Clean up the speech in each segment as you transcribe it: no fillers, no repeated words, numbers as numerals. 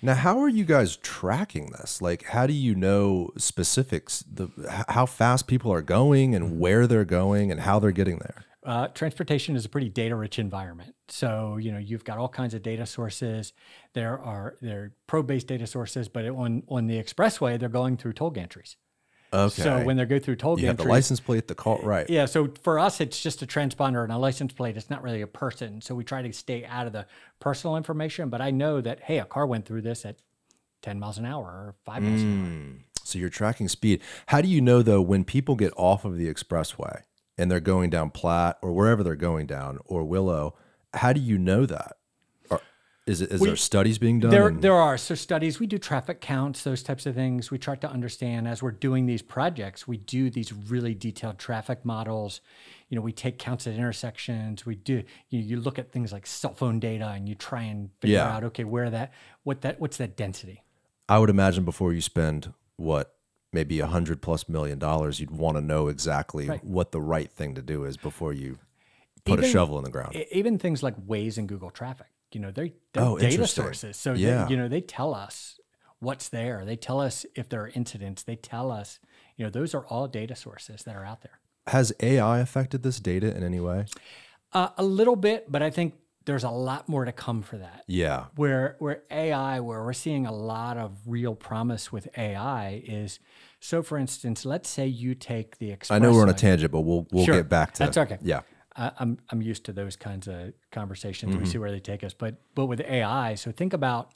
Now, how are you guys tracking this? Like, how do you know specifics, how fast people are going and where they're going and how they're getting there? Transportation is a pretty data-rich environment. So, you've got all kinds of data sources. There are pro-based data sources, but on the expressway, they're going through toll gantries. Okay. So when they go through toll gantries, you have the license plate, the call, right? Yeah. So for us, it's just a transponder and a license plate. It's not really a person. So we try to stay out of the personal information. But I know that, hey, a car went through this at 10 miles an hour or 5 miles an hour. So you're tracking speed. How do you know, though, when people get off of the expressway and they're going down Platte or wherever they're going down, or Willow, how do you know that? Is there studies being done? There are. So studies, we do traffic counts, those types of things. We try to understand as we're doing these projects, we do these really detailed traffic models. We take counts at intersections. We do, you look at things like cell phone data and you try and figure out, okay, what's that density? I would imagine before you spend maybe $100+ million, you'd want to know exactly what the right thing to do is before you put a shovel in the ground. Even things like Waze and Google Traffic. They're data sources. So, they tell us what's there. They tell us if there are incidents. They tell us, those are all data sources that are out there. Has AI affected this data in any way? A little bit, but I think there's a lot more to come for that. Yeah. Where we're seeing a lot of real promise with AI is, so for instance, let's say you take the expressway. I know we're on a tangent, but we'll get back to that's okay. Yeah. I'm used to those kinds of conversations. We see where they take us, but with AI, so think about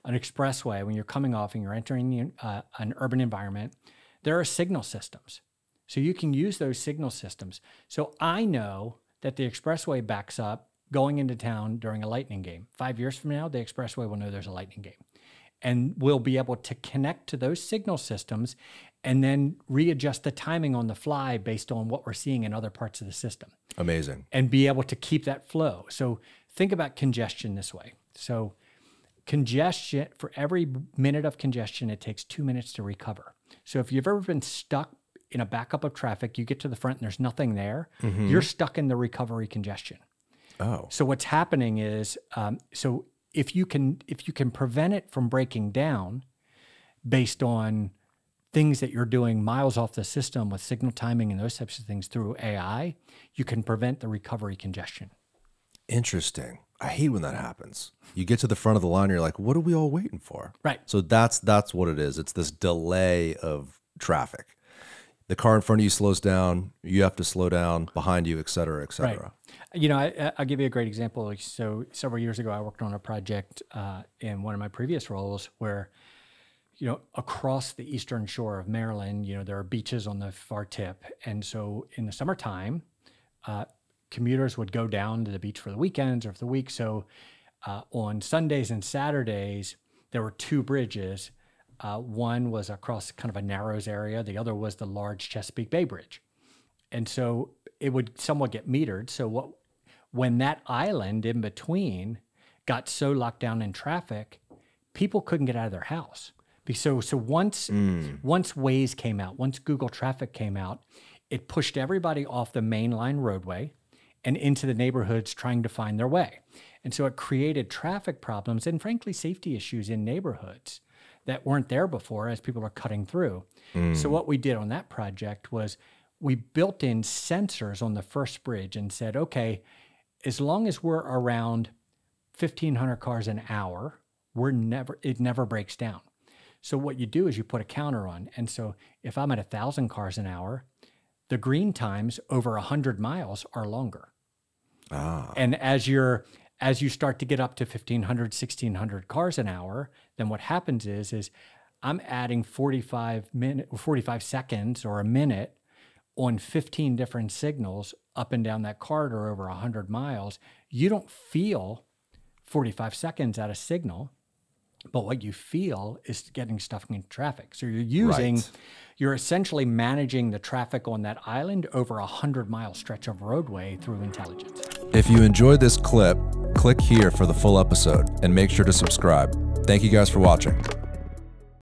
an expressway when you're coming off and you're entering an urban environment. There are signal systems, so you can use those signal systems. So I know that the expressway backs up going into town during a Lightning game. 5 years from now, the expressway will know there's a Lightning game, and we'll be able to connect to those signal systems and then readjust the timing on the fly based on what we're seeing in other parts of the system. Amazing. And be able to keep that flow. So think about congestion this way. So congestion, for every minute of congestion, it takes 2 minutes to recover. So if you've ever been stuck in a backup of traffic, you get to the front and there's nothing there, you're stuck in the recovery congestion. Oh. So what's happening is, so if you can prevent it from breaking down based on things that you're doing miles off the system with signal timing and those types of things through AI, you can prevent the recovery congestion. Interesting. I hate when that happens. You get to the front of the line, and you're like, what are we all waiting for? Right. So that's what it is. It's this delay of traffic. The car in front of you slows down, you have to slow down, behind you, et cetera, et cetera. Right. I'll give you a great example. So several years ago, I worked on a project in one of my previous roles where, across the eastern shore of Maryland, there are beaches on the far tip. And so in the summertime, commuters would go down to the beach for the weekends or for the week. So on Sundays and Saturdays, there were two bridges. One was across kind of a Narrows area. The other was the large Chesapeake Bay Bridge. And so it would somewhat get metered. So when that island in between got so locked down in traffic, people couldn't get out of their house. So once Waze came out, once Google Traffic came out, it pushed everybody off the main line roadway and into the neighborhoods trying to find their way. And so it created traffic problems and frankly safety issues in neighborhoods that weren't there before as people are cutting through. So what we did on that project was we built in sensors on the first bridge and said, okay, as long as we're around 1,500 cars an hour, it never breaks down. So what you do is you put a counter on. And so if I'm at 1,000 cars an hour, the green times over 100 miles are longer. And as you start to get up to 1,500, 1,600 cars an hour, then what happens is I'm adding 45 seconds or a minute on 15 different signals up and down that corridor over 100 miles. You don't feel 45 seconds at a signal, but what you feel is getting stuck in traffic. So you're essentially managing the traffic on that island over a 100-mile stretch of roadway through intelligence. If you enjoyed this clip, click here for the full episode and make sure to subscribe. Thank you guys for watching.